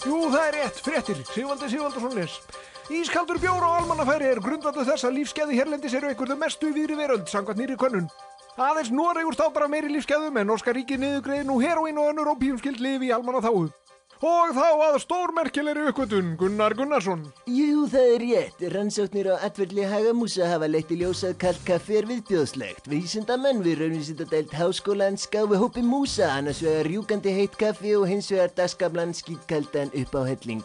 Jú, það er rétt, fréttir, Sigvaldi Sigvaldason les. Ískaldur bjór á almannafæri er grundvallur þess að lífsgæði hérlendis eru einhverju mestu í víðri veröld samkvæmt nýrri könnun. Aðeins Noregur státar af meiri lífsgæðum en norska ríkið niðurgreiðir nú heróín og önnur ópíumskyld lyf í almannaþágu. Og þá að stórmerkilegri uppgötvun, Gunnar Gunnarsson. Jú, það er rétt. Rannsóknir á atferli hagamúsa hafa leitt í ljós að kalt kaffi er viðbjóðslegt. Vísindamenn við raunvísindadeild háskólans gáfu hópi músa annars vegar rjúkandi heitt kaffi og hins vegar dagsgamlan skítkaldan upp á helling.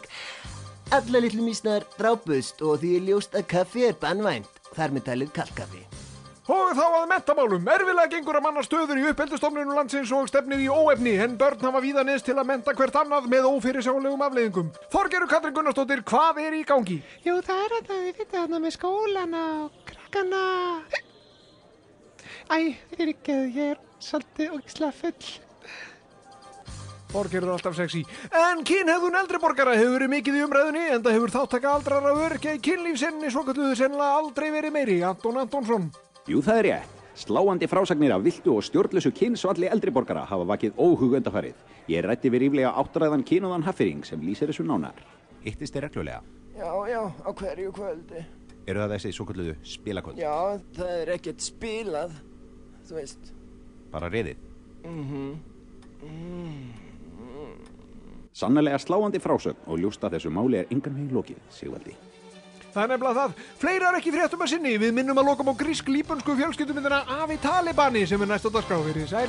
Alla litlu mýsnar drápust og því er ljóst að kaffi er banvænt, þar með talið kalt kaffi. Og þá að menntamálum. Erfiðlega gengur að manna stöður í uppeldisstofnunum landsins og stefnir í óefni, en börn hafa víða neyðst til að mennta hvert annað með ófyrirsjáanlegum afleiðingum. Þorgerður Katrín Gunnarsdóttir, hvað er í gangi? Jú, það er þetta, við veitum þarna með skólana og krakkana. Fyrirgeðu, ég er svolítið ógeðslega full. Þorgerður er alltaf sexy. En kynhegðun eldri borgara hefur verið mikið í umræðunni, enda hefur þáttaka aldrara öryrkja í kynlífssinni svokölluðu sennilega aldrei verið meiri. Anton Antonsson. Jú, það er rétt. Sláandi frásagnir af villtu og stjórnlausu kynsvalli eldri borgara hafa vakið óhug undanfarið. Ég ræddi við ríflega áttræðan kynóðan Haffering sem lýsir þessu nánar. Hittist þið reglulega? Já, á hverju kvöldi. Eru það þessi svokölluðu spilakvöld? Já, það er ekkert spilað, þú veist. Bara riðið? Sannarlega sláandi frásögn og ljóst að þessu máli er engan veginn lokið, Sigvaldi. Það er nefnilega það. Fleira er ekki fréttum að sinni. Við minnum að lokum á grísk-líbönsku fjölskyldumyndina Afi Talibani sem er næst á dagskrá. Verið sæl.